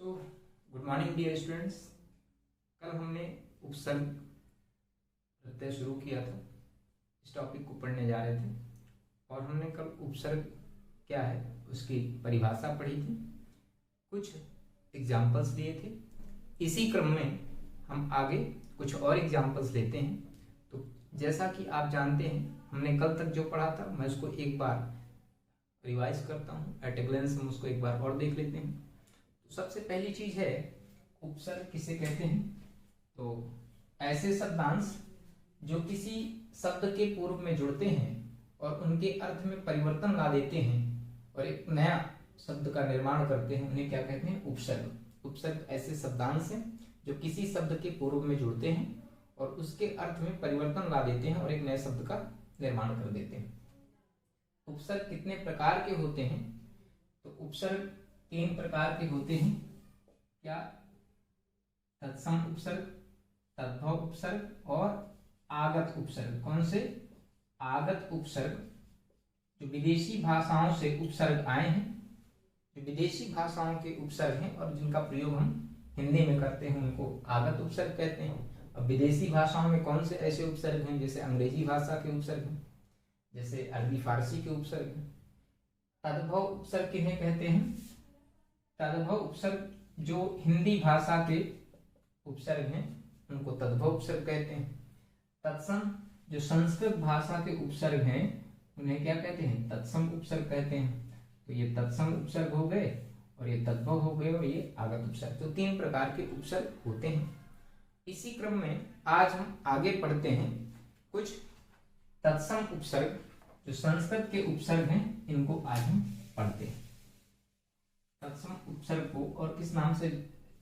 सो good morning dear students. कल हमने उपसर्ग प्रत्यय शुरू किया था, इस टॉपिक को पढ़ने जा रहे थे और हमने कल उपसर्ग क्या है उसकी परिभाषा पढ़ी थी, कुछ एग्जाम्पल्स लिए थे। इसी क्रम में हम आगे कुछ और एग्जाम्पल्स लेते हैं। तो जैसा कि आप जानते हैं हमने कल तक जो पढ़ा था मैं उसको एक बार रिवाइज करता हूँ, एट ए ग्लेंस हम उसको एक बार और देख लेते हैं। तो सबसे पहली चीज है उपसर्ग किसे कहते हैं। तो ऐसे शब्दांश जो किसी शब्द के पूर्व में जुड़ते हैं और उनके अर्थ में परिवर्तन ला देते हैं और एक नया शब्द का निर्माण करते हैं, उन्हें क्या कहते हैं? उपसर्ग। उपसर्ग ऐसे शब्दांश हैं जो किसी शब्द के पूर्व में जुड़ते हैं और उसके अर्थ में परिवर्तन ला देते हैं और एक नए शब्द का निर्माण कर देते हैं। उपसर्ग कितने प्रकार के होते हैं? तो उपसर्ग 3 प्रकार के होते हैं। क्या? तत्सम उपसर्ग, तद्भव उपसर्ग और आगत उपसर्ग। कौन से? आगत उपसर्ग जो विदेशी भाषाओं से उपसर्ग आए हैं, जो विदेशी भाषाओं के उपसर्ग हैं और जिनका प्रयोग हम हिंदी में करते हैं उनको आगत उपसर्ग कहते हैं। अब विदेशी भाषाओं में कौन से ऐसे उपसर्ग हैं? जैसे अंग्रेजी भाषा के उपसर्ग हैं, जैसे अरबी फारसी के उपसर्ग हैं। तद्भव उपसर्ग किन्हें कहते हैं? तद्भव उपसर्ग जो हिंदी भाषा के उपसर्ग हैं उनको तद्भव उपसर्ग कहते हैं। तत्सम जो संस्कृत भाषा के उपसर्ग हैं उन्हें क्या कहते हैं? तत्सम उपसर्ग कहते हैं। तो ये तत्सम उपसर्ग हो गए और ये तद्भव हो गए और ये आगत उपसर्ग। तो 3 प्रकार के उपसर्ग होते हैं। इसी क्रम में आज हम आगे पढ़ते हैं कुछ तत्सम उपसर्ग जो संस्कृत के उपसर्ग हैं, इनको आज हम पढ़ते हैं। तत्सम उपसर्ग को और किस नाम से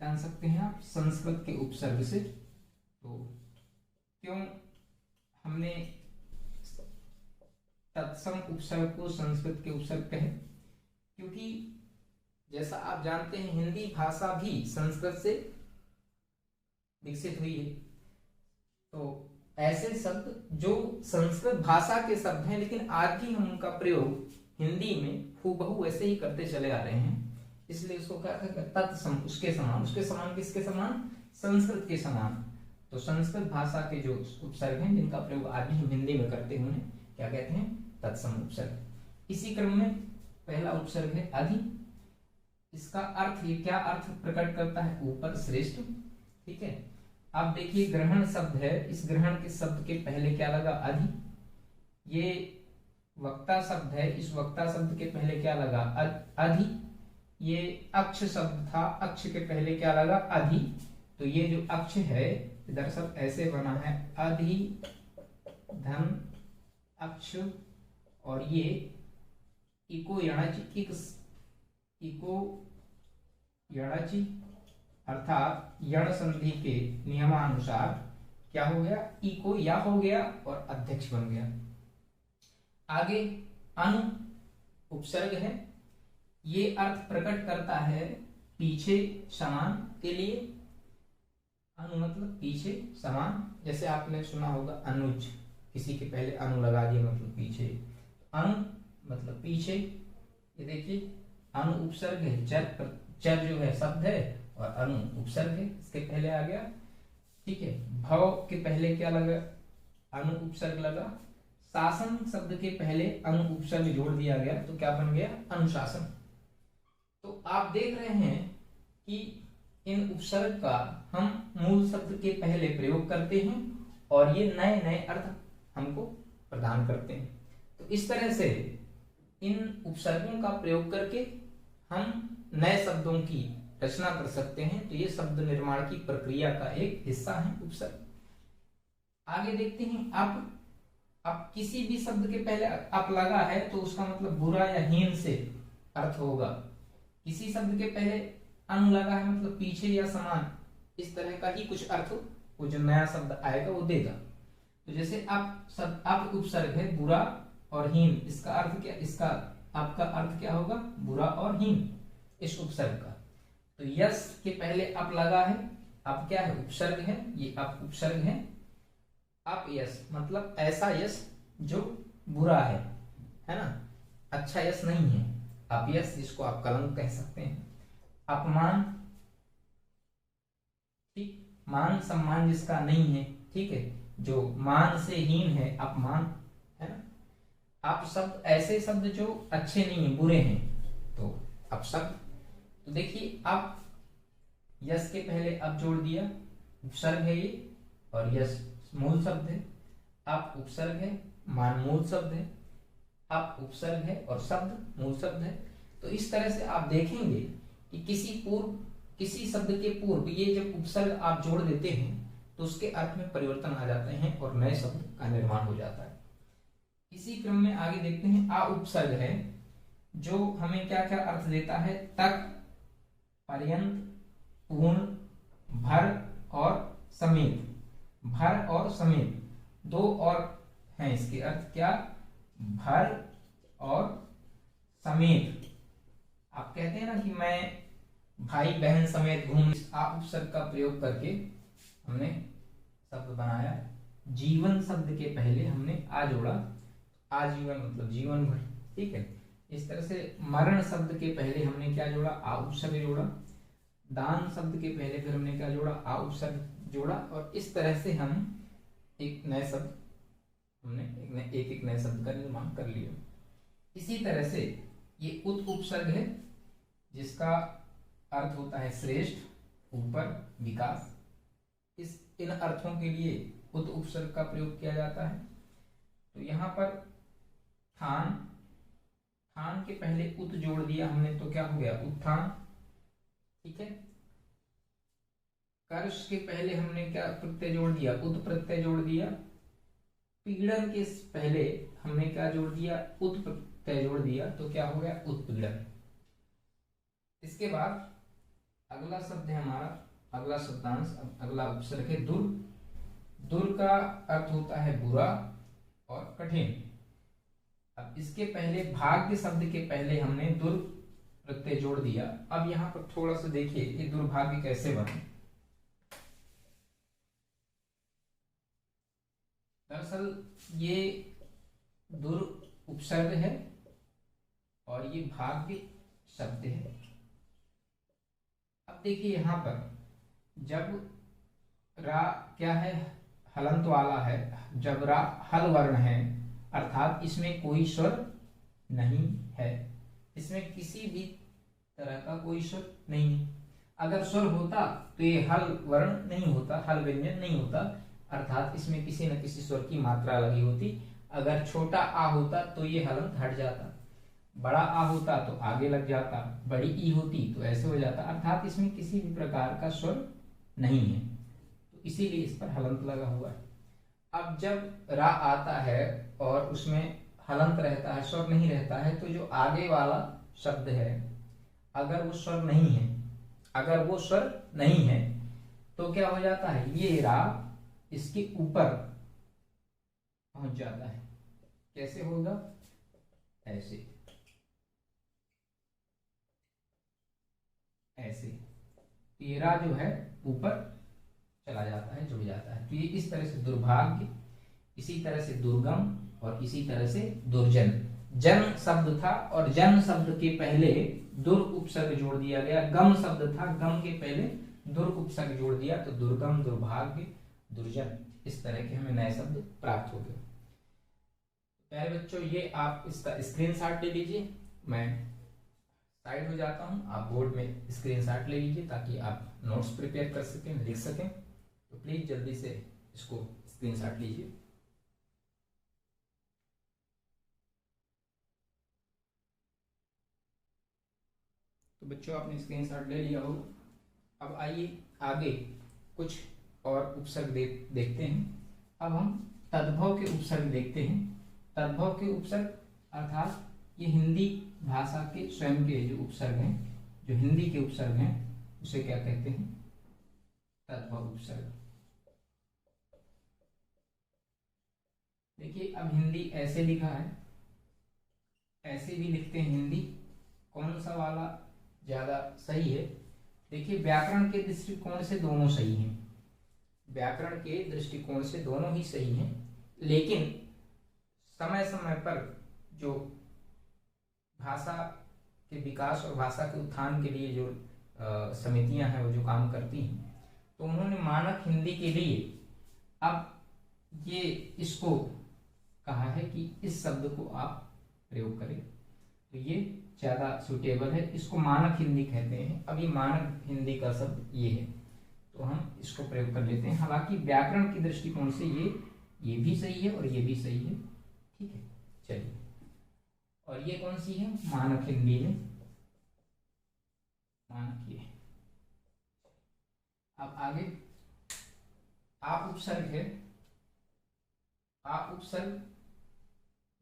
जान सकते हैं आप? संस्कृत के उपसर्ग से। तो क्यों हमने तत्सम उपसर्ग को संस्कृत के उपसर्ग कहे? क्योंकि जैसा आप जानते हैं हिंदी भाषा भी संस्कृत से विकसित हुई है। तो ऐसे शब्द जो संस्कृत भाषा के शब्द हैं लेकिन आज भी हम उनका प्रयोग हिंदी में हूबहू वैसे ही करते चले आ रहे हैं, इसलिए उसको क्या कहते हैं? तत्सम। उसके समान। उसके समान किसके समान? संस्कृत के समान। तो संस्कृत भाषा के जो उपसर्ग हैं जिनका प्रयोग आज भी हम हिंदी में करते हैं उन्हें क्या कहते हैं? तत्सम उपसर्ग। इसी क्रम में पहला उपसर्ग है अधि। इसका अर्थ, ये क्या अर्थ प्रकट करता है? ऊपर, श्रेष्ठ। ठीक है। आप देखिए ग्रहण शब्द है, इस ग्रहण के शब्द के पहले क्या लगा? अधि। ये वक्ता शब्द है, इस वक्ता शब्द के पहले क्या लगा? अधि। ये अक्ष शब्द था, अक्ष के पहले क्या लगा? अधि। तो ये जो अक्ष है दरअसल ऐसे बना है अधि धन अक्ष, और ये इको यणाची, इको यणाची अर्थात यण संधि के नियमानुसार क्या हो गया? इको या हो गया और अध्यक्ष बन गया। आगे अनु उपसर्ग है। ये अर्थ प्रकट करता है पीछे, समान के लिए। अनु मतलब पीछे, समान। जैसे आपने सुना होगा अनुज, किसी के पहले अनु लगा दिया मतलब पीछे। अनु मतलब पीछे। ये देखिए अनु उपसर्ग है। चर जो है शब्द है और अनु उपसर्ग है, इसके पहले आ गया। ठीक है। भव के पहले क्या लगा? अनु उपसर्ग लगा। शासन शब्द के पहले अनु उपसर्ग जोड़ दिया गया तो क्या बन गया? अनुशासन। तो आप देख रहे हैं कि इन उपसर्ग का हम मूल शब्द के पहले प्रयोग करते हैं और ये नए नए अर्थ हमको प्रदान करते हैं। तो इस तरह से इन उपसर्गों का प्रयोग करके हम नए शब्दों की रचना कर सकते हैं। तो ये शब्द निर्माण की प्रक्रिया का एक हिस्सा है उपसर्ग। आगे देखते हैं अब किसी भी शब्द के पहले अप लगा है तो उसका मतलब बुरा या हीन से अर्थ होगा। किसी शब्द के पहले अनु लगा है मतलब पीछे या समान, इस तरह का ही कुछ अर्थ वो जो नया शब्द आएगा वो देगा। तो जैसे आप उपसर्ग है बुरा और हीन, इसका अर्थ क्या? इसका आपका अर्थ क्या होगा? बुरा और हीन, इस उपसर्ग का। तो यश के पहले अप लगा है, अब क्या है? उपसर्ग है, ये अप उपसर्ग है। अप यश मतलब ऐसा यश जो बुरा है ना, अच्छा यश नहीं है। अपयश जिसको आप कलंक कह सकते हैं। अपमान ठीक, मान सम्मान जिसका नहीं है, ठीक है, जो मान से हीन है, अपमान, है ना, अपशब्द, ऐसे शब्द जो अच्छे नहीं है, बुरे हैं, तो अपशब्द। तो देखिए अब यस के पहले अब जोड़ दिया, उपसर्ग है ये, और यस मूल शब्द है, अब उपसर्ग है, मान मूल शब्द है, अब उपसर्ग है और शब्द मूल शब्द है। तो इस तरह से आप देखेंगे कि किसी शब्द के पूर्व ये जब उपसर्ग आप जोड़ देते हैं तो उसके अर्थ में परिवर्तन आ जाते हैं और नए शब्द का निर्माण हो जाता है। इसी क्रम में आगे देखते हैं, आ उपसर्ग है जो हमें क्या क्या अर्थ देता है, तक, पर्यंत, पूर्ण, भर और समेत। भर और समेत दो और हैं इसके अर्थ, क्या, भर और समेत। आप कहते हैं ना कि मैं भाई बहन समेत घूम, आ उपसर्ग का प्रयोग करके हमने शब्द बनाया। जीवन शब्द के पहले हमने आ जोड़ा, आजीवन मतलब जीवन भर, ठीक है। इस तरह से मरण शब्द के पहले हमने क्या जोड़ा, आ उपसर्ग जोड़ा। दान शब्द के पहले फिर हमने क्या जोड़ा, आ उपसर्ग जोड़ा। और इस तरह से हम एक नए शब्द हमने एक एक नए शब्द का निर्माण कर लिया। इसी तरह से ये उत उपसर्ग है जिसका अर्थ होता है श्रेष्ठ, ऊपर, विकास। इन अर्थों के लिए उत उपसर्ग का प्रयोग किया जाता है। तो यहाँ पर थान, थान के पहले उत जोड़ दिया हमने तो क्या हो गया, उत्थान, ठीक है। कर्ष के पहले हमने क्या प्रत्यय जोड़ दिया, उत प्रत्यय जोड़ दिया। पीड़न के पहले हमने क्या जोड़ दिया, उत प्रत्यय जोड़ दिया, तो क्या हो गया, उत्पीड़न। इसके बाद अगला शब्द है हमारा, अगला शब्दांश, अगला उपसर्ग है दुर। दुर का अर्थ होता है बुरा और कठिन। अब इसके पहले भाग्य शब्द के पहले हमने दुर प्रत्यय जोड़ दिया। अब यहां पर थोड़ा सा देखिए ये दुर्भाग्य कैसे बने। दरअसल ये दुर उपसर्ग है और ये भाग्य शब्द है। अब देखिए यहां पर जब रा क्या है, हलंत वाला है, जब रा हल वर्ण है अर्थात इसमें कोई स्वर नहीं है, इसमें किसी भी तरह का कोई स्वर नहीं है। अगर स्वर होता तो ये हल वर्ण नहीं होता, हल व्यंजन नहीं होता, अर्थात इसमें किसी न किसी स्वर की मात्रा लगी होती। अगर छोटा आ होता तो ये हलंत हट जाता, बड़ा आ होता तो आगे लग जाता, बड़ी ई होती तो ऐसे हो जाता, अर्थात इसमें किसी भी प्रकार का स्वर नहीं है, तो इसीलिए इस पर हलंत लगा हुआ है। अब जब रा आता है और उसमें हलंत रहता है, स्वर नहीं रहता है, तो जो आगे वाला शब्द है अगर वो स्वर नहीं है, अगर वो स्वर नहीं है तो क्या हो जाता है, ये रा इसके ऊपर पहुंच जाता है। कैसे होगा, ऐसे, ऐसे तेरा जो है ऊपर चला जाता है, जुड़ जाता है। तो ये इस तरह से दुर्भाग्य, इसी तरह से दुर्गम और इसी तरह से दुर्जन। जन शब्द था और जन शब्द के पहले दुर उपसर्ग जोड़ दिया गया। गम शब्द था, गम के पहले दुर उपसर्ग जोड़ दिया, तो दुर्गम, दुर्भाग्य, दुर्जन, इस तरह के हमें नए शब्द प्राप्त हो गए। प्यारे बच्चों ये आप इसका स्क्रीनशॉट ले लीजिए, मैं साइड हो जाता हूं, आप बोर्ड में स्क्रीनशॉट ले लीजिए ताकि आप नोट्स प्रिपेयर कर सकें, लिख सकें। तो प्लीज जल्दी से इसको स्क्रीनशॉट लीजिए। तो बच्चों आपने स्क्रीनशॉट ले लिया होगा। अब आइए आगे कुछ और उपसर्ग देखते हैं। अब हम तद्भव के उपसर्ग देखते हैं। तद्भव के उपसर्ग अर्थात ये हिंदी भाषा के स्वयं के जो उपसर्ग हैं, जो हिंदी के उपसर्ग हैं, उसे क्या कहते हैं, तद्भव उपसर्ग। देखिए अब हिंदी ऐसे लिखा है, ऐसे भी लिखते हैं हिंदी, कौन सा वाला ज्यादा सही है। देखिए व्याकरण के दृष्टिकोण से दोनों सही हैं, व्याकरण के दृष्टिकोण से दोनों ही सही हैं, लेकिन समय समय पर जो भाषा के विकास और भाषा के उत्थान के लिए जो समितियां हैं वो जो काम करती हैं, तो उन्होंने मानक हिंदी के लिए अब ये इसको कहा है कि इस शब्द को आप प्रयोग करें, तो ये ज्यादा सुटेबल है, इसको मानक हिंदी कहते हैं। अब ये मानक हिंदी का शब्द ये है, तो हम इसको प्रयोग कर लेते हैं। हालांकि व्याकरण की दृष्टिकोण से ये भी सही है और ये भी सही है, ठीक है। चलिए, और ये कौन सी है, मानक हिंदी में, मानक ये। अब आगे आप उपसर्ग है, आप उपसर्ग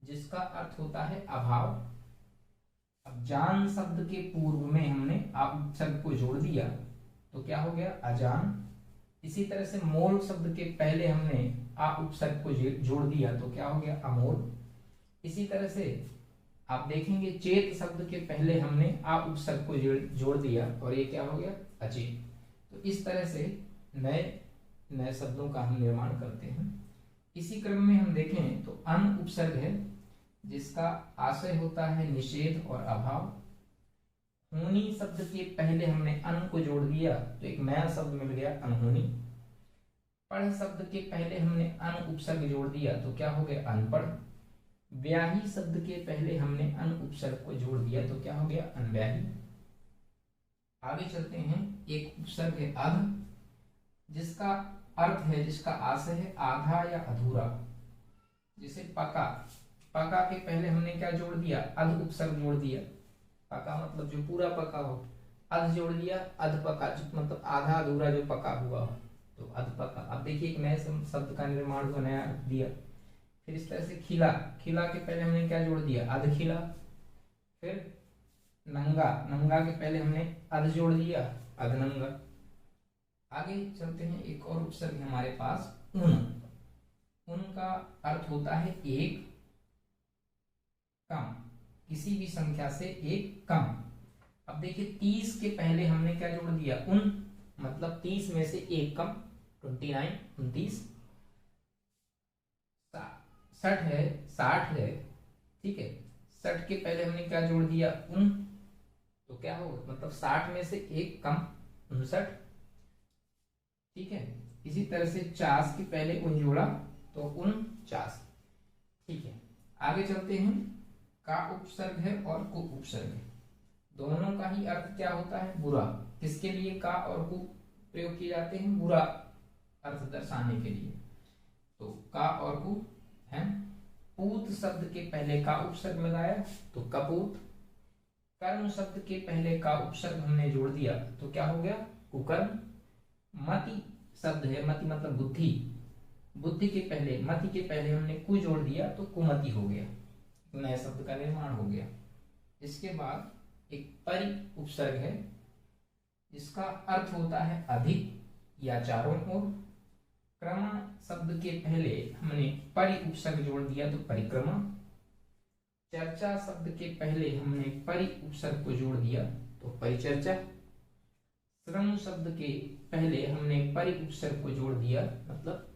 जिसका अर्थ होता है अभाव। अब जान शब्द के पूर्व में हमने आप उपसर्ग को जोड़ दिया तो क्या हो गया, अजान। इसी तरह से मोल शब्द के पहले हमने आप उपसर्ग को जोड़ दिया तो क्या हो गया, अमोल। इसी तरह से आप देखेंगे चेत शब्द के पहले हमने आप उपसर्ग को जोड़ दिया और ये क्या हो गया, अचेत। तो इस तरह से नए नए शब्दों का हम निर्माण करते हैं। इसी क्रम में हम देखें तो अन उपसर्ग है जिसका आशय होता है निषेध और अभाव। होनी शब्द के पहले हमने अन को जोड़ दिया तो एक नया शब्द मिल गया, अनहोनी। पढ़ शब्द के पहले हमने अन उपसर्ग जोड़ दिया तो क्या हो गया, अनपढ़। ब्याही शब्द के पहले हमने अन उपसर्ग को जोड़ दिया तो क्या हो गया, अनब्याही। आगे चलते हैं, एक उपसर्ग है अध जिसका अर्थ है, जिसका आशय है आधा या अधूरा। जैसे पका, पका के पहले हमने क्या जोड़ दिया, अध उपसर्ग जोड़ दिया। पका मतलब जो पूरा पका हो, अध जोड़ दिया, अध पका मतलब आधा अधूरा जो पका हुआ हो, तो अध पका। अब देखिए एक नए शब्द का निर्माण को नया दिया। फिर इस तरह से खिला, खिला के पहले हमने क्या जोड़ दिया, अध खिला। फिर नंगा, नंगा के पहले हमने अध जोड़ दिया, अधनंगा। आगे चलते हैं, एक और उपसर्ग है हमारे पास उन। उन का अर्थ होता है एक, कम, किसी भी संख्या से एक कम। अब देखिए 30 के पहले हमने क्या जोड़ दिया, उन, मतलब 30 में से एक कम, 29, 29। 60 है, 60 है, ठीक है। 60 के पहले हमने क्या जोड़ दिया, उन, तो क्या होगा, मतलब 60 में से एक कम, 59, ठीक है। इसी तरह से 50 के पहले उन जोड़ा तो 49, ठीक है। आगे चलते हैं, का उपसर्ग है और कु उपसर्ग है, दोनों का ही अर्थ क्या होता है, बुरा। किसके लिए का और कु प्रयोग किए जाते हैं, बुरा अर्थ दर्शाने के लिए, तो का और कु है। पूत शब्द के पहले का उपसर्ग लगाया तो कपूत। कर्म शब्द के पहले का उपसर्ग हमने जोड़ दिया तो क्या हो गया, कुकर्म। मति शब्द है, मति मतलब बुद्धि, बुद्धि के पहले, मति के पहले हमने कु जोड़ दिया तो कुमति हो गया, नए शब्द का निर्माण हो गया। इसके बाद एक परि उपसर्ग है जिसका अर्थ होता है अधिक या चारों ओर। क्रम शब्द के पहले हमने परि उपसर्ग जोड़ दिया तो परिक्रमा। चर्चा शब्द के पहले हमने परि उपसर्ग को जोड़ दिया तो परिचर्चा। श्रम शब्द के पहले हमने परि उपसर्ग को जोड़ दिया मतलब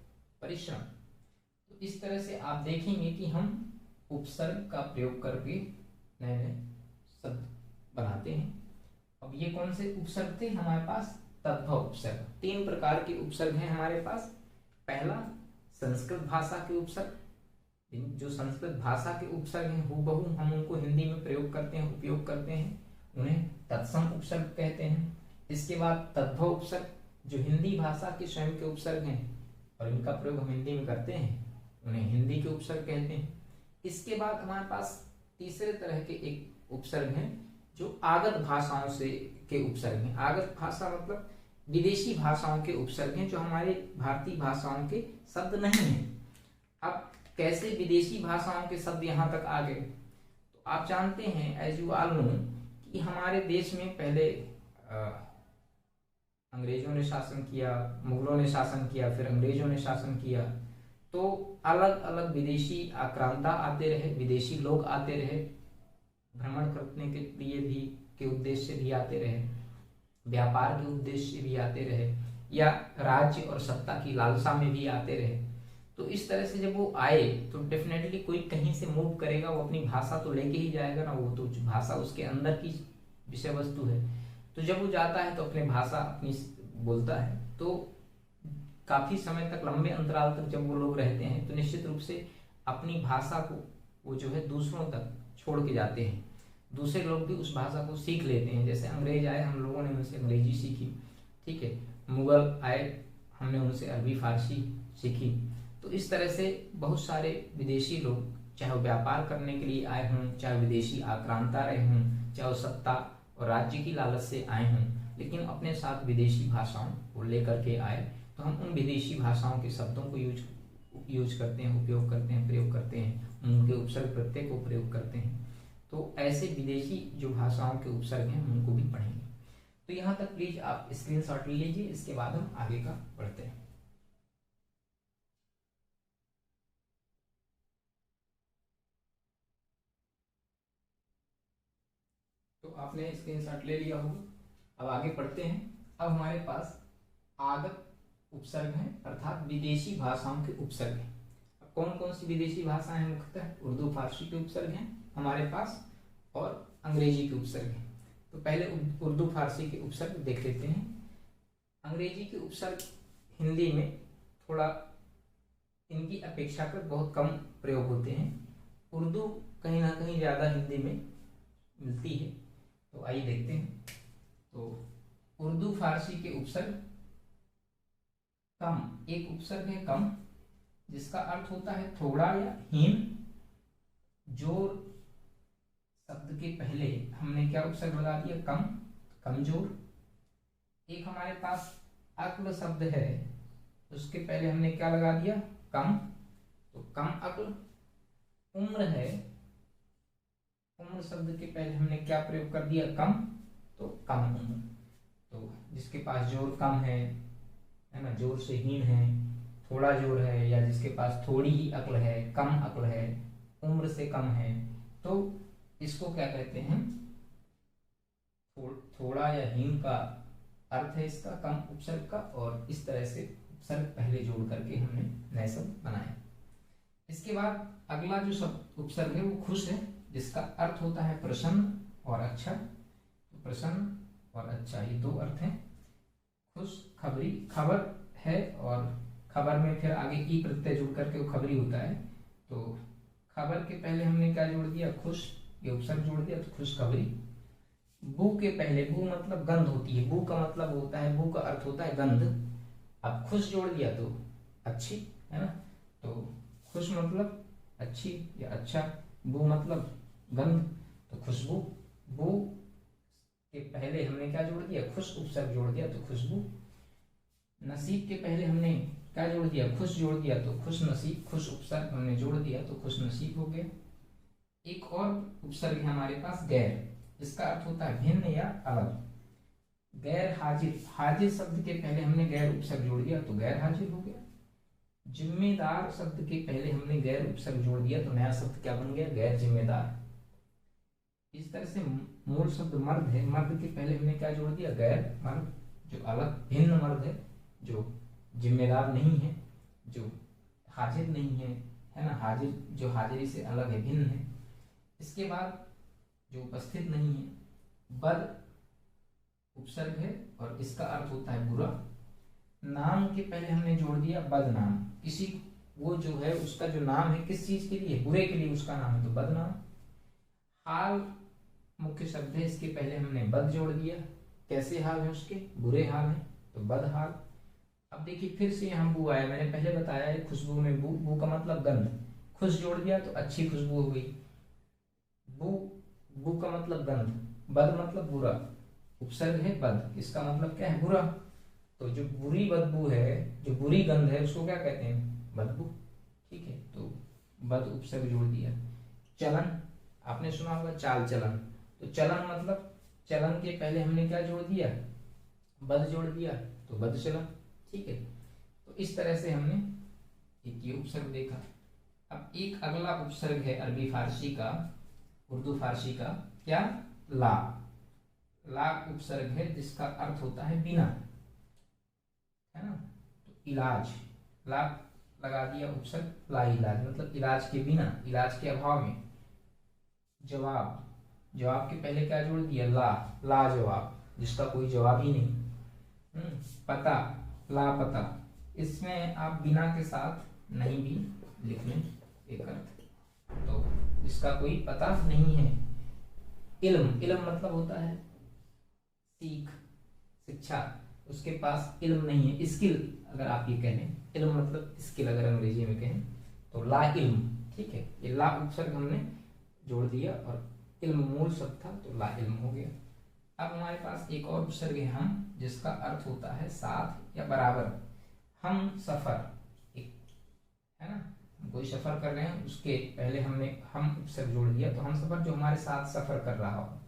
परिश्रम। तो इस तरह से आप देखेंगे कि हम उपसर्ग का प्रयोग करके नए नए शब्द बनाते हैं। अब ये कौन से उपसर्ग थे हमारे पास, तद्भव उपसर्ग। 3 प्रकार के उपसर्ग हैं हमारे पास। पहला संस्कृत भाषा के उपसर्ग, जो संस्कृत भाषा के उपसर्ग हैं हूबहू हम उनको हिंदी में प्रयोग करते हैं, उपयोग करते हैं, उन्हें तत्सम उपसर्ग कहते हैं। इसके बाद तद्भव उपसर्ग, जो हिंदी भाषा के स्वयं के उपसर्ग हैं और इनका प्रयोग हम हिंदी में करते हैं, उन्हें हिंदी के उपसर्ग कहते हैं। इसके बाद हमारे पास तीसरे तरह के एक उपसर्ग हैं जो आगत भाषाओं से के उपसर्ग हैं। आगत भाषा मतलब विदेशी भाषाओं के उपसर्ग हैं जो हमारे भारतीय भाषाओं के शब्द नहीं हैं। अब कैसे विदेशी भाषाओं के शब्द यहाँ तक आ गए, तो आप जानते हैं एज यू ऑल नो कि हमारे देश में पहले अंग्रेजों ने शासन किया, मुगलों ने शासन किया, फिर अंग्रेजों ने शासन किया, तो अलग अलग विदेशी आक्रांता आते रहे, विदेशी लोग आते रहे, भ्रमण करने के लिए भी के उद्देश्य भी आते रहे, व्यापार के उद्देश्य भी आते रहे, या राज्य और सत्ता की लालसा में भी आते रहे। तो इस तरह से जब वो आए तो डेफिनेटली कोई कहीं से मूव करेगा, वो अपनी भाषा तो लेके ही जाएगा ना, वो तो भाषा उसके अंदर की विषय वस्तु है। तो जब वो जाता है तो अपनी भाषा अपनी बोलता है, तो काफी समय तक, लंबे अंतराल तक जब वो लोग रहते हैं तो निश्चित रूप से अपनी भाषा को वो जो है दूसरों तक छोड़ के जाते हैं। दूसरे लोग भी उस भाषा को सीख लेते हैं। जैसे अंग्रेज आए, हम लोगों ने उनसे अंग्रेजी सीखी, ठीक है। मुगल आए, हमने उनसे अरबी फारसी सीखी। तो इस तरह से बहुत सारे विदेशी लोग, चाहे वो व्यापार करने के लिए आए हों, चाहे विदेशी आक्रांता रहे हों, चाहे वो सत्ता और राज्य की लालच से आए हों, लेकिन अपने साथ विदेशी भाषाओं को लेकर के आए। तो हम उन विदेशी भाषाओं के शब्दों को यूज करते हैं, उपयोग करते हैं, प्रयोग करते हैं, उनके उपसर्ग प्रत्यय को प्रयोग करते हैं। तो ऐसे विदेशी जो भाषाओं के उपसर्ग हैं उनको भी पढ़ेंगे। तो यहाँ तक प्लीज आप स्क्रीनशॉट ले लीजिए, इसके बाद हम आगे का पढ़ते हैं। तो आपने स्क्रीनशॉट ले लिया होगा। अब आगे पढ़ते हैं। अब हमारे पास आगत उपसर्ग हैं, अर्थात विदेशी भाषाओं के उपसर्ग हैं। अब कौन कौन सी विदेशी भाषाएं हैं? मुख्यतः उर्दू फारसी के उपसर्ग हैं हमारे पास और अंग्रेजी के उपसर्ग हैं। तो पहले उर्दू फारसी के उपसर्ग देख लेते हैं। अंग्रेजी के उपसर्ग हिंदी में थोड़ा इनकी अपेक्षाकृत बहुत कम प्रयोग होते हैं। उर्दू कहीं ना कहीं ज़्यादा हिंदी में मिलती है। तो आइए देखते हैं। तो उर्दू फारसी के उपसर्ग कम, एक उपसर्ग है कम, जिसका अर्थ होता है थोड़ा या हीन। जोर शब्द के पहले हमने क्या उपसर्ग लगा दिया? कम, कमजोर। एक हमारे पास अक्ल शब्द है, उसके पहले हमने क्या लगा दिया? कम, तो कम अक्ल। उम्र है, उम्र शब्द के पहले हमने क्या प्रयोग कर दिया? कम, तो कम उम्र। तो जिसके पास जोर कम है ना, जोर से हीन है, थोड़ा जोर है, या जिसके पास थोड़ी ही अक्ल है, कम अक्ल है, उम्र से कम है, तो इसको क्या कहते हैं? थोड़ा या हीन का अर्थ है इसका, कम उपसर्ग का। और इस तरह से उपसर्ग पहले जोड़ करके हमने नए शब्द बनाए। इसके बाद अगला जो शब्द उपसर्ग है वो खुश है, जिसका अर्थ होता है प्रसन्न और अच्छा। तो प्रसन्न और अच्छा, ये दो अर्थ हैं। खुश खबरी, खबर है और खबर में फिर आगे ई प्रत्यय जुड़ करके वो खबरी होता है। तो खबर के पहले हमने क्या जोड़ दिया? खुश, ये उपसर्ग जोड़ दिया, तो खुश खबरी। बू के पहले, बू मतलब गंध होती है, बू का मतलब होता है, बू का अर्थ होता है गंध। अब खुश जोड़ दिया तो अच्छी, है ना। तो खुश मतलब अच्छी या अच्छा, बू मतलब गंध, तो खुशबू। बू के पहले हमने क्या जोड़ दिया? खुश उपसर्ग जोड़ दिया, तो खुशबू। नसीब के पहले हमने क्या जोड़ दिया? खुश जोड़ दिया, तो खुश नसीब। खुश उपसर्ग हमने जोड़ दिया तो खुश नसीब हो गया। एक और उपसर्ग है हमारे पास गैर, इसका अर्थ होता है भिन्न या अलग। गैर हाजिर, हाजिर शब्द के पहले हमने गैर उपसर्ग जोड़ दिया तो गैर हाजिर हो गया। जिम्मेदार शब्द के पहले हमने गैर उपसर्ग जोड़ दिया तो नया शब्द क्या बन गया? गैर जिम्मेदार। इस तरह से मूल शब्द मर्द है, मर्द के पहले हमने क्या जोड़ दिया? गैर मर्द, जो अलग भिन्न मर्द है, जो जिम्मेदार नहीं है, जो हाजिर नहीं है ना, हाजिर जो हाजिरी से अलग है, भिन्न है। इसके बाद जो उपस्थित नहीं है, बद उपसर्ग है और इसका अर्थ होता है बुरा। नाम के पहले हमने जोड़ दिया बदनाम, किसी वो जो है उसका जो नाम है किस चीज के लिए? बुरे के लिए उसका नाम है, तो बदनाम। हाल मुख्य शब्द है, इसके पहले हमने बद जोड़ दिया। कैसे हाल है उसके? बुरे हाल है, तो बदहाल। अब देखिए फिर से यहाँ बू आया, मैंने पहले बताया है खुशबू में बू, बू का मतलब गंध, खुश जोड़ दिया तो अच्छी खुशबू हो गई। बू, बू का मतलब गंध, बद मतलब बुरा, उपसर्ग है बद, इसका मतलब क्या है? बुरा। तो जो बुरी बदबू है, जो बुरी गंध है, उसको क्या कहते हैं? बदबू, ठीक है। तो बद उपसर्ग जोड़ दिया। चलन, आपने सुना होगा चाल चलन, तो चलन मतलब चलन के पहले हमने क्या जोड़ दिया? बद जोड़ दिया, तो बद चलन, ठीक है। तो इस तरह से हमने एक ये उपसर्ग देखा। अब एक अगला उपसर्ग है अरबी फारसी का, उर्दू फारसी का, क्या? ला। ला उपसर्ग है जिसका अर्थ होता है बिना, है ना। तो इलाज, ला लगा दिया उपसर्ग, ला इलाज मतलब इलाज के बिना, इलाज के अभाव में। जवाब, जवाब के पहले क्या जोड़ दिया? ला, ला जवाब, जिसका कोई जवाब ही नहीं। पता, लापता, इसमें आप बिना के साथ नहीं भी लिख लें एक अर्थ, तो इसका कोई पता नहीं है। इल्म, इल्म मतलब होता है सीख, शिक्षा, उसके पास इल्म नहीं है, स्किल अगर आप ये कह लें, इल्म मतलब स्किल अगर अंग्रेजी में कहें तो ला इल्म, ठीक है। ये ला उपसर्ग हमने जोड़ दिया और इल्म मूल शब्द था तो ला इल्म हो गया। अब हमारे पास एक और उपसर्ग है हम, जिसका अर्थ होता है साथ या बराबर। हम सफर, एक है ना, हम कोई सफर कर रहे हैं, उसके पहले हमने हम उपसर्ग जोड़ दिया, तो हम सफर जो हमारे साथ सफर कर रहा हो।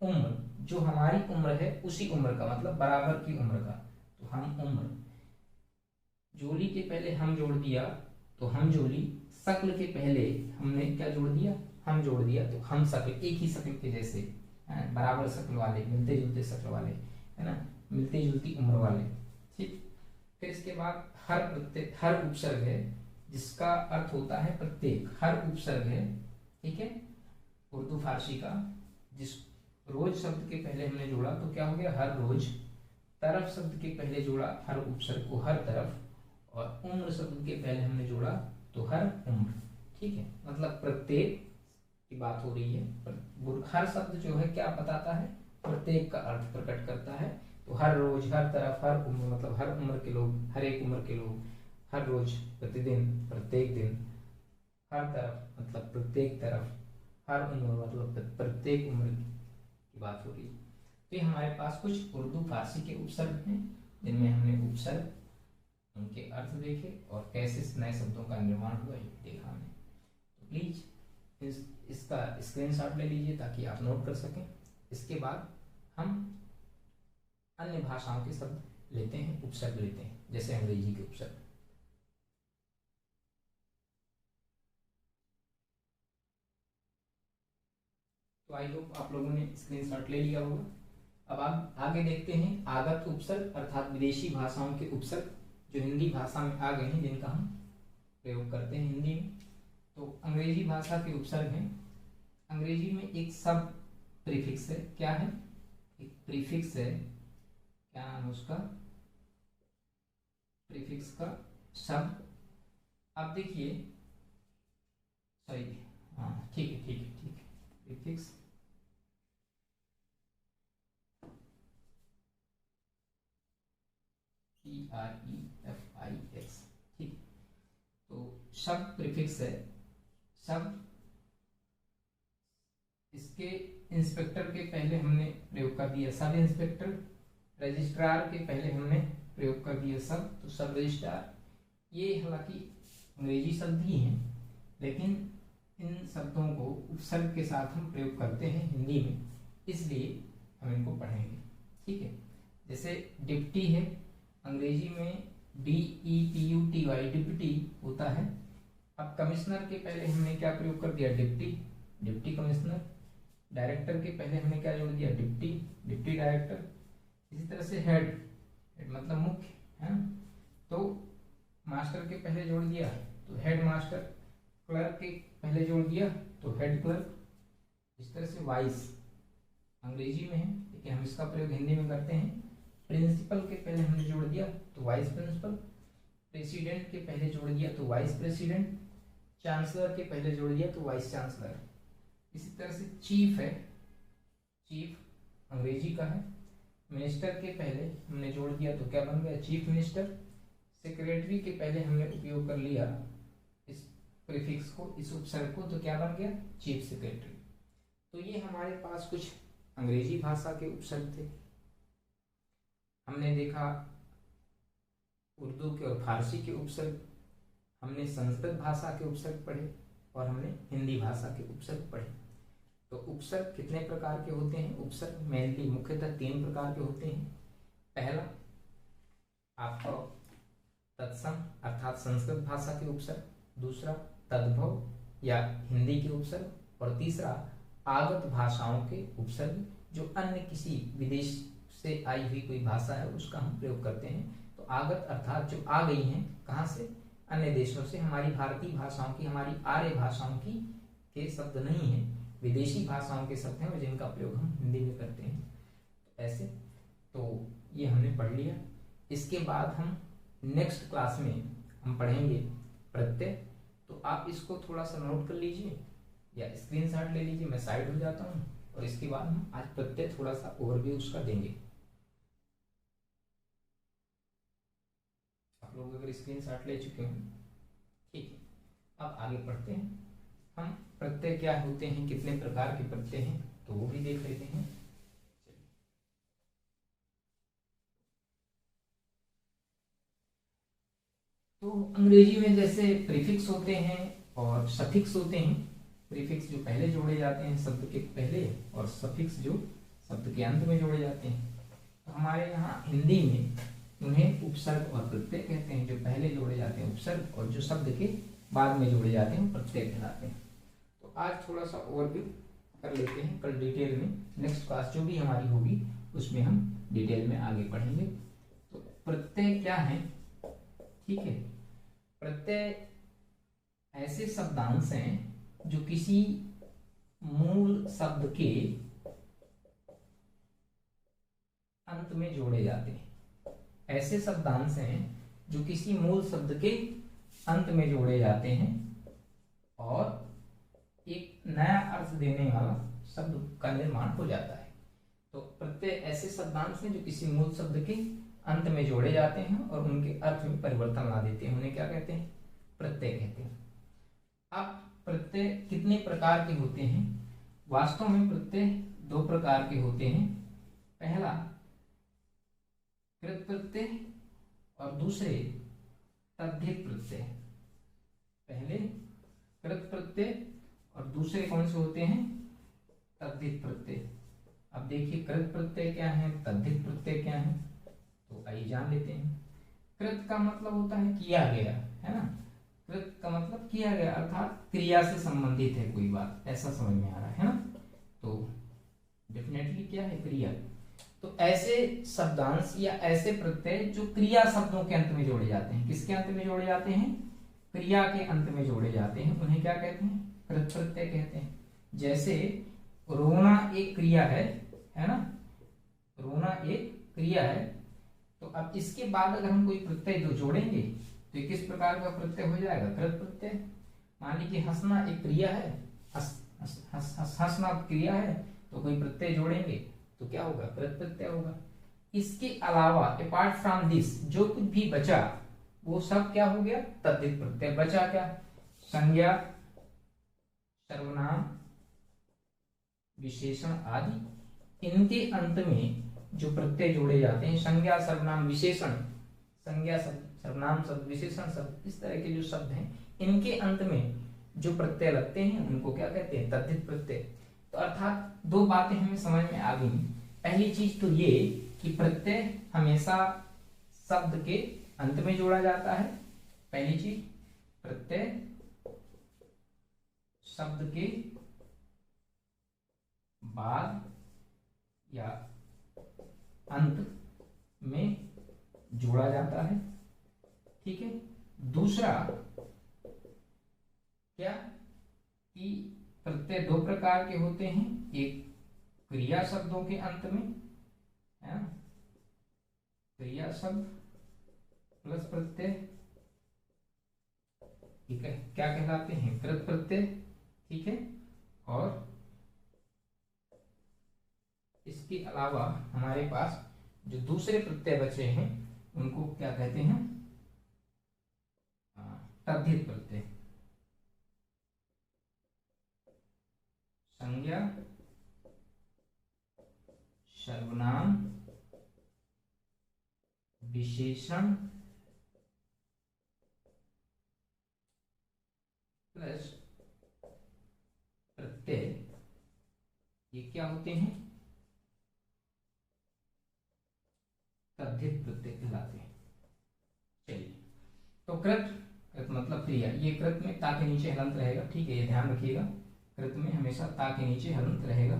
उम्र, जो हमारी उम्र है उसी उम्र का, मतलब बराबर की उम्र का, तो हम उम्र। जोली के पहले हम जोड़ दिया तो हम जोली। शक्ल के पहले हमने क्या जोड़ दिया, हम जोड़ दिया, तो हम शक्ल, एक ही शक्ल के जैसे, बराबर शक्ल वाले, मिलते जुलते शक्ल वाले, है ना, मिलती जुलती उम्र वाले, ठीक। फिर इसके बाद हर प्रत्येक, हर उपसर्ग है जिसका अर्थ होता है प्रत्येक, हर उपसर्ग है, ठीक है, उर्दू फारसी का। जिस रोज शब्द के पहले हमने जोड़ा तो क्या हो गया, हर रोज। तरफ शब्द के पहले जोड़ा हर उपसर्ग को, हर तरफ। और उम्र शब्द के पहले हमने जोड़ा तो हर उम्र, ठीक है, मतलब प्रत्येक की बात हो रही है। हर शब्द जो है क्या बताता है, प्रत्येक का अर्थ प्रकट करता है। तो हर रोज, हर तरफ, हर उम्र, मतलब हर उम्र के लोग, हर एक उम्र के लोग, हर रोज, प्रतिदिन, प्रत्येक दिन, हर तरफ मतलब प्रत्येक तरफ, हर उम्र मतलब प्रत्येक उम्र की बात हो रही है। तो ये हमारे पास कुछ उर्दू फारसी के उपसर्ग हैं, जिनमें हमने उपसर्ग, उनके अर्थ देखे और कैसे नए शब्दों का निर्माण हुआ ये देखा हमने। तो प्लीज इसका स्क्रीनशॉट ले लीजिए ताकि आप नोट कर सकें। इसके बाद हम अन्य भाषाओं के शब्द लेते हैं, उपसर्ग लेते हैं, जैसे अंग्रेजी के उपसर्ग। तो आई होप आप लोगों ने स्क्रीनशॉट ले लिया होगा। अब आप आगे देखते हैं आगत उपसर्ग, अर्थात विदेशी भाषाओं के उपसर्ग जो हिंदी भाषा में आ गए हैं, जिनका हम प्रयोग करते हैं हिंदी में। तो अंग्रेजी भाषा के उपसर्ग हैं। अंग्रेजी में एक सब प्रीफिक्स है, क्या है, एक प्रीफिक्स है, क्या नाम है उसका, प्रीफिक्स का शब्द। आप देखिए, सॉरी, हाँ ठीक है ठीक है ठीक है, प्रीफिक्स PREFIX, ठीक। तो शब्द प्रीफिक्स है, शब्द, इसके इंस्पेक्टर के पहले हमने प्रयोग कर दिया सब इंस्पेक्टर, रजिस्ट्रार के पहले हमने प्रयोग कर दिया सब, तो सब रजिस्ट्रार। ये हालांकि अंग्रेजी शब्द ही हैं, लेकिन इन शब्दों को उपसर्ग के साथ हम प्रयोग करते हैं हिंदी में, इसलिए हम इनको पढ़ेंगे, ठीक है। जैसे डिप्टी है, अंग्रेजी में DEPUTY, डिप्टी होता है। अब कमिश्नर के पहले हमने क्या प्रयोग कर दिया, डिप्टी, डिप्टी कमिश्नर। डायरेक्टर के पहले हमने क्या जोड़ दिया, डिप्टी, डिप्टी डायरेक्टर। इसी तरह से हेड, हेड मतलब मुख्य, है ना, तो मास्टर के पहले जोड़ दिया तो हेड मास्टर, क्लर्क के पहले जोड़ दिया तो हेड क्लर्क। इस तरह से वाइस अंग्रेजी में है, लेकिन हम इसका प्रयोग हिंदी में करते हैं। प्रिंसिपल के पहले हमने जोड़ दिया तो वाइस प्रिंसिपल, प्रेसिडेंट के पहले जोड़ दिया तो वाइस प्रेसिडेंट, चांसलर के पहले जोड़ दिया तो वाइस चांसलर। इसी तरह से चीफ है, चीफ अंग्रेजी का है, मिनिस्टर के पहले हमने जोड़ दिया तो क्या बन गया, चीफ मिनिस्टर। सेक्रेटरी के पहले हमने उपयोग कर लिया इस प्रीफिक्स को, इस उपसर्ग को, तो क्या बन गया, चीफ सेक्रेटरी। तो ये हमारे पास कुछ अंग्रेजी भाषा के उपसर्ग थे। हमने देखा उर्दू के और फारसी के उपसर्ग, हमने संस्कृत भाषा के उपसर्ग पढ़े और हमने हिंदी भाषा के उपसर्ग पढ़े। तो उपसर्ग कितने प्रकार के होते हैं, उपसर्ग मेनली मुख्यतः 3 प्रकार के होते हैं। पहला आपका तत्सम अर्थात संस्कृत भाषा के उपसर्ग, दूसरा तद्भव या हिंदी के उपसर्ग, और तीसरा आगत भाषाओं के उपसर्ग, जो अन्य किसी विदेश से आई हुई कोई भाषा है उसका हम प्रयोग करते हैं। तो आगत अर्थात जो आ गई हैं, कहाँ से, अन्य देशों से, हमारी भारतीय भाषाओं की, हमारी आर्य भाषाओं की के शब्द नहीं है, विदेशी भाषाओं के शब्द हैं, जिनका प्रयोग हम हिंदी में करते हैं। तो ऐसे, तो ये हमने पढ़ लिया। इसके बाद हम नेक्स्ट क्लास में हम पढ़ेंगे प्रत्यय। तो आप इसको थोड़ा सा नोट कर लीजिए या स्क्रीनशॉट ले लीजिए, मैं साइड हो जाता हूँ और इसके बाद हम आज प्रत्यय थोड़ा सा ओवरव्यू उसका देंगे। आप लोग अगर स्क्रीनशॉट ले चुके हैं, ठीक है, अब आगे पढ़ते हैं। हम प्रत्यय क्या होते हैं, कितने प्रकार के प्रत्यय हैं, तो वो भी देख लेते हैं। तो अंग्रेजी में जैसे प्रीफिक्स होते हैं और सफिक्स होते हैं। प्रीफिक्स जो पहले जोड़े जाते हैं शब्द के पहले, और सफिक्स जो शब्द के अंत में जोड़े जाते हैं। तो हमारे यहाँ हिंदी में उन्हें उपसर्ग और प्रत्यय कहते हैं। जो पहले जोड़े जाते हैं उपसर्ग, और जो शब्द के बाद में जोड़े जाते हैं प्रत्यय कहलाते हैं। तो आज थोड़ा सा ओवरव्यू कर लेते हैं, कल डिटेल में नेक्स्ट क्लास जो भी हमारी होगी उसमें हम डिटेल में आगे पढ़ेंगे। तो प्रत्यय क्या है, ठीक है। प्रत्यय ऐसे शब्दांश हैं जो किसी मूल शब्द के अंत में जोड़े जाते हैं। ऐसे शब्दांश हैं जो किसी मूल शब्द के अंत में जोड़े जाते हैं और एक नया अर्थ देने वाला शब्द का निर्माण हो जाता है। तो प्रत्यय ऐसे शब्दांश हैं जो किसी मूल शब्द के अंत में जोड़े जाते हैं और उनके अर्थ में परिवर्तन ला देते हैं, उन्हें क्या कहते हैं, प्रत्यय कहते हैं। अब प्रत्यय कितने प्रकार के होते हैं? वास्तव में प्रत्यय दो प्रकार के होते हैं। पहला कृत प्रत्यय और दूसरे तद्धित प्रत्यय। पहले कृत प्रत्यय और दूसरे कौन से होते हैं, तद्धित प्रत्यय। अब देखिए कृत प्रत्यय क्या है, तद्धित प्रत्यय क्या है, तो आइए जान लेते हैं। कृत का मतलब होता है किया गया, है ना। कृत का मतलब किया गया, अर्थात क्रिया से संबंधित है कोई बात, ऐसा समझ में आ रहा है ना। तो डेफिनेटली क्या है, क्रिया। तो ऐसे शब्दांश या ऐसे प्रत्यय जो क्रिया शब्दों के अंत में जोड़े जाते हैं। किसके अंत में जोड़े जाते हैं, क्रिया के अंत में जोड़े जाते हैं, उन्हें क्या कहते हैं, कृत प्रत्यय कहते हैं। जैसे रोना एक क्रिया है ना, रोना एक क्रिया है। तो अब इसके बाद अगर हम कोई प्रत्यय जो जोड़ेंगे तो किस प्रकार का प्रत्यय हो जाएगा, कृत प्रत्यय। मान लीजिए हंसना एक क्रिया है, हंसना क्रिया है, तो कोई प्रत्यय जोड़ेंगे तो क्या होगा, कृत प्रत्यय होगा। इसके अलावा अपार्ट फ्रॉम दिस जो कुछ भी बचा वो सब क्या हो गया, तद्धित प्रत्यय। बचा क्या, संज्ञा, सर्वनाम, विशेषण आदि, इनके अंत में जो प्रत्यय जोड़े जाते हैं, संज्ञा, सर्वनाम, विशेषण, संज्ञा शब्द, सर्वनाम शब्द, विशेषण शब्द, इस तरह के जो शब्द हैं, इनके अंत में जो प्रत्यय लगते हैं उनको क्या कहते हैं, तद्धित प्रत्यय। तो अर्थात दो बातें हमें समझ में आ गई। पहली चीज तो ये कि प्रत्यय हमेशा शब्द के अंत में जोड़ा जाता है। पहली चीज, प्रत्यय शब्द के बाद या अंत में जोड़ा जाता है, ठीक है। दूसरा क्या कि प्रत्यय दो प्रकार के होते हैं, एक क्रिया शब्दों के अंत में, है ना, क्रिया शब्द प्लस प्रत्यय, ठीक है, क्या कहलाते हैं, कृत प्रत्यय, ठीक है। और इसके अलावा हमारे पास जो दूसरे प्रत्यय बचे हैं उनको क्या कहते हैं, तद्धित प्रत्यय। संज्ञा, सर्वनाम, विशेषण प्लस प्रत्यय, ये क्या होते हैं, तद्धित प्रत्यय कहलाते हैं। चलिए, तो कृत मतलब क्रिया, ये कृत में ता के नीचे हलंत रहेगा, ठीक है, ये ध्यान रखिएगा, कृत में हमेशा ता के नीचे हलंत रहेगा,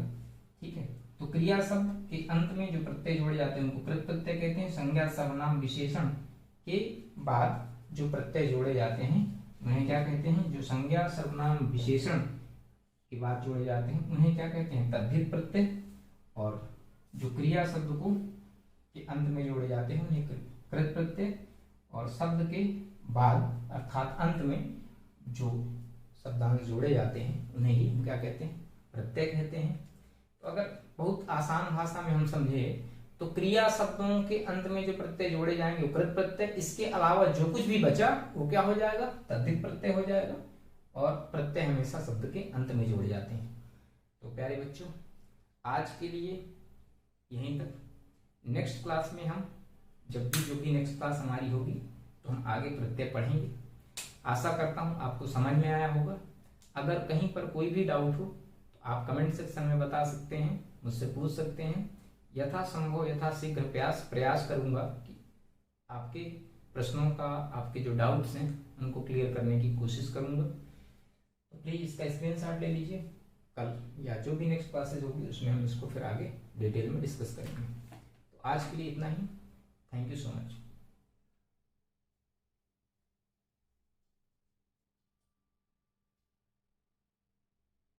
ठीक है। तो क्रिया शब्द के अंत में जो प्रत्यय जोड़े जाते हैं उनको कृत प्रत्यय कहते हैं। संज्ञा, सर्वनाम, विशेषण के बाद जो प्रत्यय जोड़े जाते हैं उन्हें क्या कहते हैं, जो संज्ञा, सर्वनाम, विशेषण के बाद जोड़े जाते हैं उन्हें क्या कहते हैं, तद्धित प्रत्यय। और जो क्रिया शब्द को के अंत में जोड़े जाते हैं उन्हें कृत प्रत्यय। और शब्द के बाद अर्थात अंत में जो शब्दांश जोड़े जाते हैं उन्हें ही हम क्या कहते हैं, प्रत्यय कहते हैं। तो अगर बहुत आसान भाषा में हम समझे तो क्रिया शब्दों के अंत में जो प्रत्यय जोड़े जाएंगे वो कृत प्रत्यय, इसके अलावा जो कुछ भी बचा वो क्या हो जाएगा, तद्धित प्रत्यय हो जाएगा। और प्रत्यय हमेशा शब्द के अंत में जोड़े जाते हैं। तो प्यारे बच्चों, आज के लिए यहीं तक। नेक्स्ट क्लास में हम जब भी जो भी नेक्स्ट क्लास हमारी होगी तो हम आगे प्रत्यय पढ़ेंगे। आशा करता हूँ आपको समझ में आया होगा। अगर कहीं पर कोई भी डाउट हो तो आप कमेंट सेक्शन में बता सकते हैं, मुझसे पूछ सकते हैं। यथासंभव यथाशीघ्र प्रयास करूंगा कि आपके प्रश्नों का, आपके जो डाउट्स हैं उनको क्लियर करने की कोशिश करूंगा। तो प्लीज़ इसका स्क्रीनशॉट ले लीजिए। कल या जो भी नेक्स्ट क्लासेज होगी उसमें हम इसको फिर आगे डिटेल में डिस्कस करेंगे। तो आज के लिए इतना ही। Thank you so much.